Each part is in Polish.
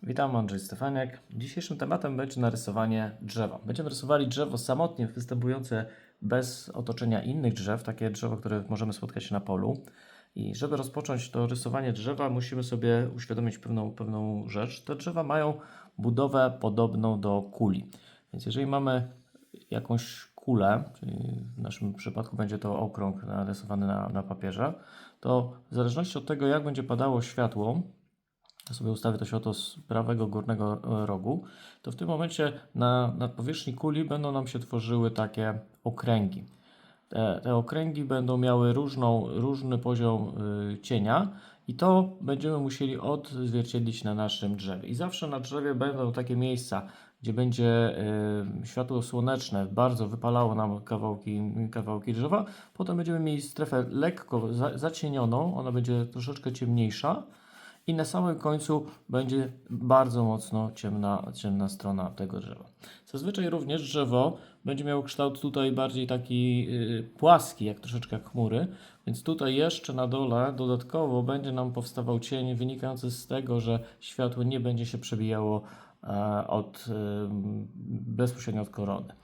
Witam, Andrzej Stefaniak. Dzisiejszym tematem będzie narysowanie drzewa. Będziemy rysowali drzewo samotnie występujące bez otoczenia innych drzew, takie drzewo, które możemy spotkać na polu. I żeby rozpocząć to rysowanie drzewa, musimy sobie uświadomić pewną rzecz. Te drzewa mają budowę podobną do kuli. Więc jeżeli mamy jakąś kulę, czyli w naszym przypadku będzie to okrąg narysowany na papierze, to w zależności od tego, jak będzie padało światło, ja sobie ustawię to światło z prawego górnego rogu, to w tym momencie na powierzchni kuli będą nam się tworzyły takie okręgi. Te okręgi będą miały różny poziom cienia i to będziemy musieli odzwierciedlić na naszym drzewie. I zawsze na drzewie będą takie miejsca, gdzie będzie światło słoneczne bardzo wypalało nam kawałki drzewa. Potem będziemy mieli strefę lekko zacienioną, ona będzie troszeczkę ciemniejsza. I na samym końcu będzie bardzo mocno ciemna strona tego drzewa. Zazwyczaj również drzewo będzie miało kształt tutaj bardziej taki płaski, jak troszeczkę jak chmury, więc tutaj jeszcze na dole dodatkowo będzie nam powstawał cień wynikający z tego, że światło nie będzie się przebijało bezpośrednio od korony.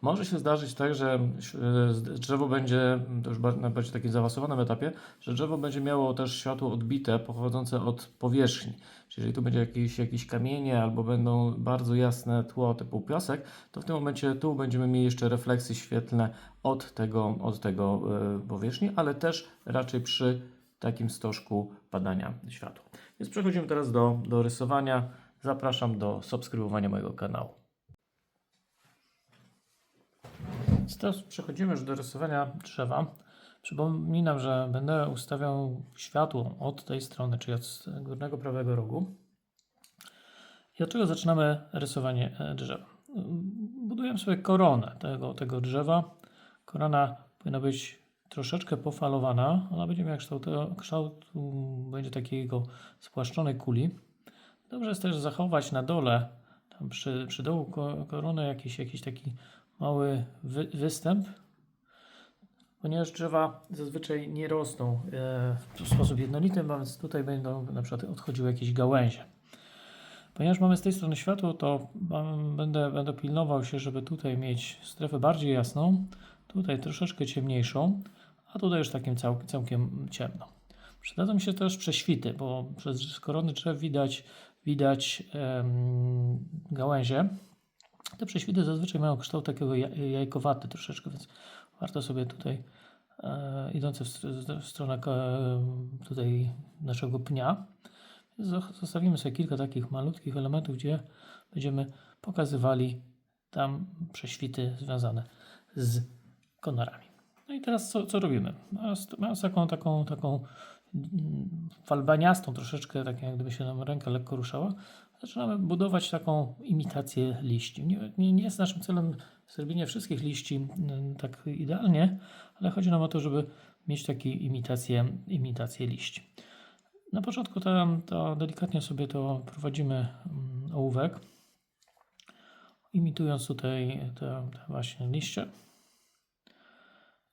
Może się zdarzyć tak, że drzewo będzie, to już na bardziej takim zaawansowanym etapie, że drzewo będzie miało też światło odbite pochodzące od powierzchni. Czyli jeżeli tu będzie jakieś kamienie albo będą bardzo jasne tło typu piasek, to w tym momencie tu będziemy mieli jeszcze refleksy świetlne od tego powierzchni, ale też raczej przy takim stożku padania światła. Więc przechodzimy teraz do rysowania. Zapraszam do subskrybowania mojego kanału. Teraz przechodzimy już do rysowania drzewa. Przypominam, że będę ustawiał światło od tej strony, czyli od górnego prawego rogu. I od czego zaczynamy rysowanie drzewa? Budujemy sobie koronę tego drzewa. Korona powinna być troszeczkę pofalowana. Ona będzie miała kształt będzie takiego spłaszczonej kuli. Dobrze jest też zachować na dole, tam przy dołu korony jakiś taki mały występ, ponieważ drzewa zazwyczaj nie rosną w sposób jednolity, więc tutaj będą na przykład odchodziły jakieś gałęzie. Ponieważ mamy z tej strony światło, to będę pilnował się, żeby tutaj mieć strefę bardziej jasną, tutaj troszeczkę ciemniejszą, a tutaj już takim całkiem ciemno. Przydadzą mi się też prześwity, bo przez korony drzew widać gałęzie. Te prześwity zazwyczaj mają kształt takiego jajkowaty troszeczkę, więc warto sobie tutaj, idąc w stronę tutaj naszego pnia, zostawimy sobie kilka takich malutkich elementów, gdzie będziemy pokazywali tam prześwity związane z konarami. No i teraz co robimy? Mając taką falbaniastą troszeczkę, tak jak gdyby się nam ręka lekko ruszała, zaczynamy budować taką imitację liści. Nie jest naszym celem zrobienie wszystkich liści tak idealnie, ale chodzi nam o to, żeby mieć takie imitację liści. Na początku to delikatnie sobie to prowadzimy ołówek, imitując tutaj te właśnie liście.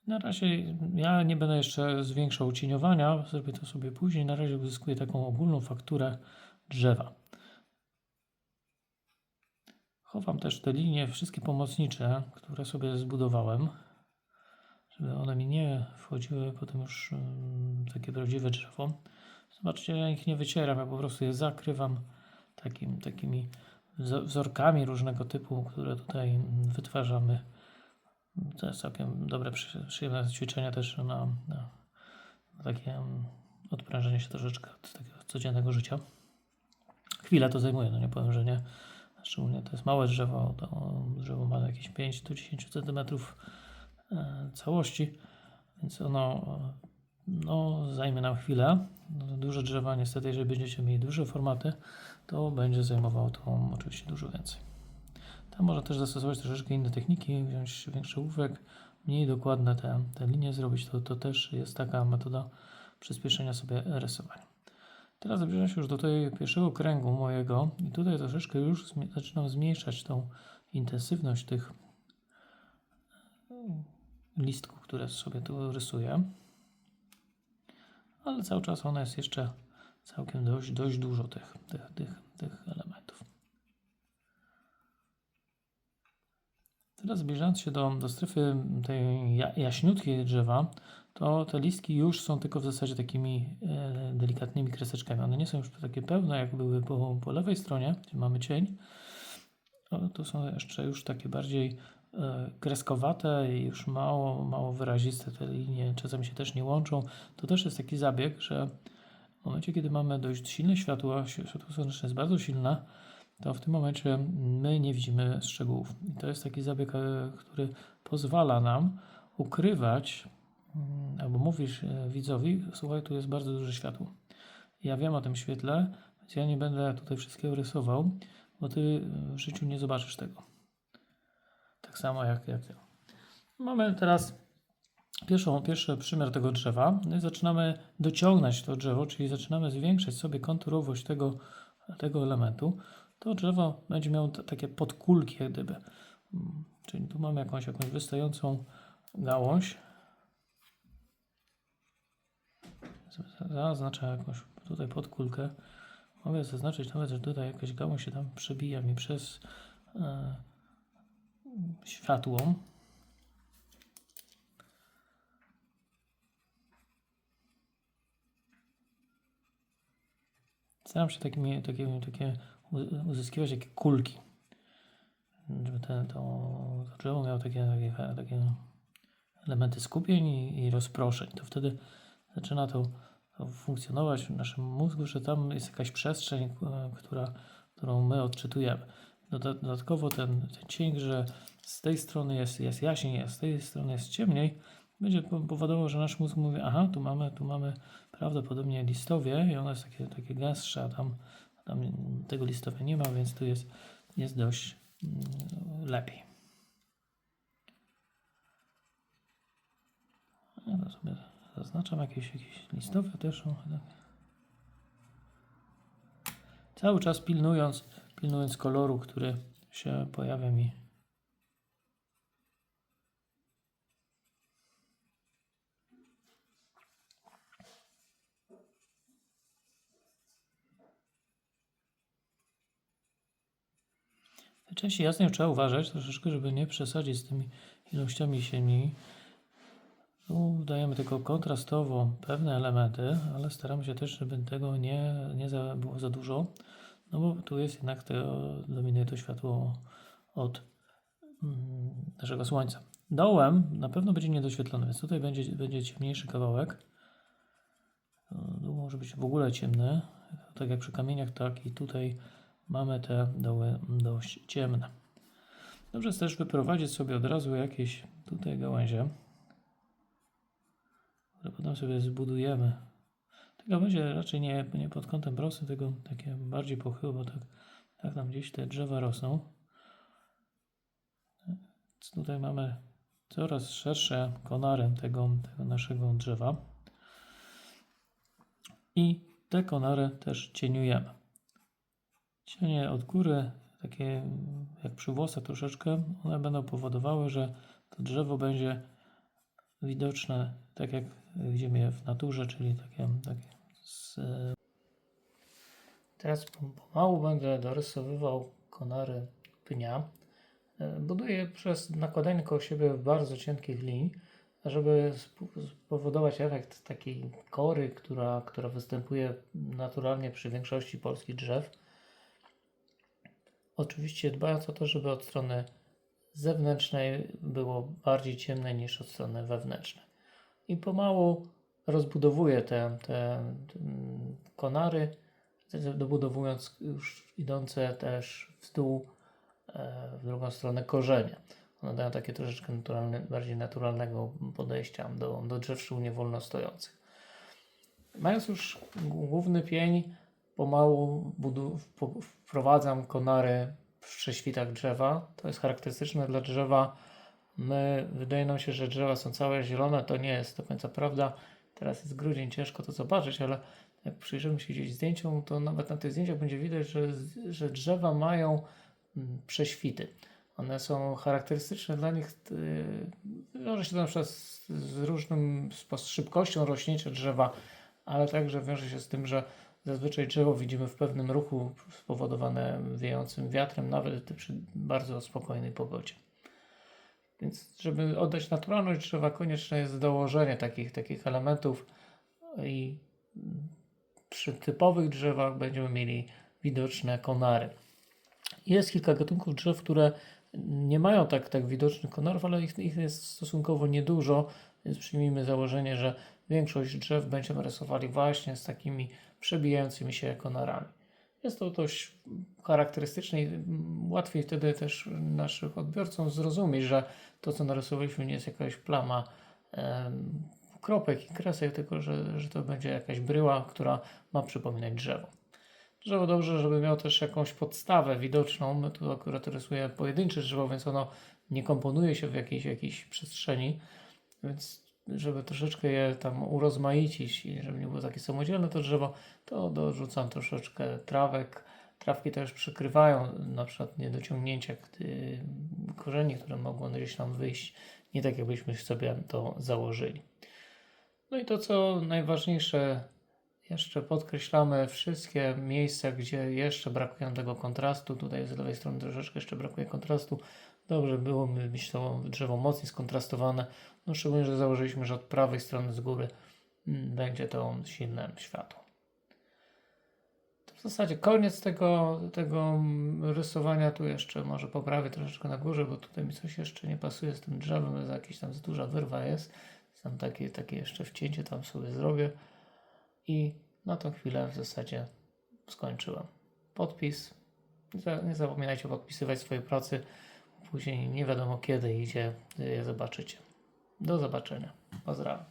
Na razie ja nie będę jeszcze zwiększał cieniowania, zrobię to sobie później. Na razie uzyskuję taką ogólną fakturę drzewa. Chowam też te linie, wszystkie pomocnicze, które sobie zbudowałem, żeby one mi nie wchodziły potem już takie prawdziwe drzewo. Zobaczcie, ja ich nie wycieram, ja po prostu je zakrywam takimi wzorkami różnego typu, które tutaj wytwarzamy. To jest całkiem dobre, przyjemne ćwiczenia też na takie odprężenie się troszeczkę od takiego codziennego życia. Chwilę to zajmuje, no nie powiem, że nie. Szczególnie to jest małe drzewo, to drzewo ma jakieś 5 do 10 cm całości, więc ono zajmie nam chwilę. Duże drzewa niestety, jeżeli będziecie mieli duże formaty, to będzie zajmowało to oczywiście dużo więcej. Tam można też zastosować troszeczkę inne techniki, wziąć większy ołówek, mniej dokładne te linie zrobić, to też jest taka metoda przyspieszenia sobie rysowania. Teraz zbliżam się już do tego pierwszego kręgu mojego i tutaj troszeczkę już zaczynam zmniejszać tą intensywność tych listków, które sobie tu rysuję. Ale cały czas ona jest jeszcze całkiem dość dużo tych elementów. Teraz zbliżając się do strefy tej jaśniutkiej drzewa, to te listki już są tylko w zasadzie takimi delikatnymi kreseczkami. One nie są już takie pełne, jak były po lewej stronie, gdzie mamy cień. To są jeszcze już takie bardziej kreskowate i już mało wyraziste. Te linie czasami się też nie łączą. To też jest taki zabieg, że w momencie, kiedy mamy dość silne światło słoneczne jest bardzo silne, to w tym momencie my nie widzimy szczegółów. I to jest taki zabieg, który pozwala nam ukrywać, albo mówisz widzowi, słuchaj, tu jest bardzo duże światło. Ja wiem o tym świetle, więc ja nie będę tutaj wszystkiego rysował, bo ty w życiu nie zobaczysz tego. Tak samo jak ja. Mamy teraz pierwszy przymiar tego drzewa. No i zaczynamy dociągnąć to drzewo, czyli zaczynamy zwiększać sobie konturowość tego elementu. To drzewo będzie miało takie podkulki, jak gdyby. Czyli tu mamy jakąś wystającą gałąź. Zaznaczę jakąś tutaj podkulkę. Mogę zaznaczyć nawet, że tutaj jakaś gałąź się tam przebija mi przez światło. Staram się takie uzyskiwać takie kulki, żeby to drzewo miało takie elementy skupień i rozproszeń. To wtedy zaczyna to funkcjonować w naszym mózgu, że tam jest jakaś przestrzeń, którą my odczytujemy. Dodatkowo ten cień, że z tej strony jest jaśniej, a z tej strony jest ciemniej, będzie powodowało, że nasz mózg mówi, aha, tu mamy prawdopodobnie listowie i ono jest takie gęstsze, a tam tego listowia nie ma, więc tu jest dość lepiej. Ja sobie zaznaczam jakieś listowe też. Cały czas pilnując koloru, który się pojawia mi. W tej części jasnej trzeba uważać troszeczkę, żeby nie przesadzić z tymi ilościami cieni. Tu dajemy tylko kontrastowo pewne elementy, ale staramy się też, żeby tego nie było za dużo, no bo tu jest jednak dominuje to światło od naszego słońca. Dołem na pewno będzie niedoświetlony, więc tutaj będzie ciemniejszy kawałek. Tu może być w ogóle ciemny, tak jak przy kamieniach, tak i tutaj mamy te doły dość ciemne. Dobrze jest też wyprowadzić sobie od razu jakieś tutaj gałęzie, które potem sobie zbudujemy. Te gałęzie raczej nie pod kątem prostym, tylko takie bardziej pochyłe, bo tak nam gdzieś te drzewa rosną. Więc tutaj mamy coraz szersze konary tego naszego drzewa. I te konary też cieniujemy. Cienie od góry, takie jak przy włosach troszeczkę, one będą powodowały, że to drzewo będzie widoczne tak jak widzimy w naturze, czyli takie Teraz pomału będę dorysowywał konary pnia. Buduję przez nakładanie koło siebie bardzo cienkich linii, żeby spowodować efekt takiej kory, która występuje naturalnie przy większości polskich drzew. Oczywiście dbając o to, żeby od strony zewnętrznej było bardziej ciemne niż od strony wewnętrznej. I pomału rozbudowuję te konary, dobudowując już idące też w dół w drugą stronę korzenie. One dają takie troszeczkę bardziej naturalnego podejścia do drzew szczególnie wolno stojących. Mając już główny pień, pomału wprowadzam konary w prześwitach drzewa. To jest charakterystyczne dla drzewa. Wydaje nam się, że drzewa są całe zielone. To nie jest do końca prawda. Teraz jest grudzień, ciężko to zobaczyć, ale jak przyjrzymy się gdzieś zdjęciom, to nawet na tych zdjęciach będzie widać, że drzewa mają prześwity. One są charakterystyczne dla nich. Wiąże się to na przykład z szybkością rośnięcia drzewa, ale także wiąże się z tym, że zazwyczaj drzewo widzimy w pewnym ruchu spowodowane wiejącym wiatrem, nawet przy bardzo spokojnej pogodzie. Więc żeby oddać naturalność drzewa, konieczne jest dołożenie takich elementów i przy typowych drzewach będziemy mieli widoczne konary. Jest kilka gatunków drzew, które nie mają tak widocznych konarów, ale ich jest stosunkowo niedużo, więc przyjmijmy założenie, że większość drzew będziemy rysowali właśnie z takimi przebijającymi się konarami. Jest to dość charakterystyczne i łatwiej wtedy też naszych odbiorcom zrozumieć, że to, co narysowaliśmy, nie jest jakaś plama kropek i kresek, tylko że to będzie jakaś bryła, która ma przypominać drzewo. Drzewo dobrze, żeby miało też jakąś podstawę widoczną. My tu akurat rysuję pojedyncze drzewo, więc ono nie komponuje się w jakiejś przestrzeni, więc żeby troszeczkę je tam urozmaicić i żeby nie było takie samodzielne to drzewo, to dorzucam troszeczkę trawek. Trawki też przykrywają na przykład niedociągnięcia korzeni, które mogą gdzieś tam wyjść, nie tak jakbyśmy sobie to założyli. No i to, co najważniejsze, jeszcze podkreślamy wszystkie miejsca, gdzie jeszcze brakuje tego kontrastu. Tutaj z lewej strony troszeczkę jeszcze brakuje kontrastu. Dobrze byłoby mieć to drzewo mocniej skontrastowane. No szczególnie, że założyliśmy, że od prawej strony z góry będzie to silne światło. To w zasadzie koniec tego rysowania. Tu jeszcze może poprawię troszeczkę na górze, bo tutaj mi coś jeszcze nie pasuje z tym drzewem. Jakaś tam za duża wyrwa jest. Tam takie jeszcze wcięcie tam sobie zrobię. I na tą chwilę w zasadzie skończyłem. Podpis. Nie zapominajcie podpisywać swojej pracy. Później nie wiadomo kiedy i gdzie je zobaczycie. Do zobaczenia. Pozdrawiam.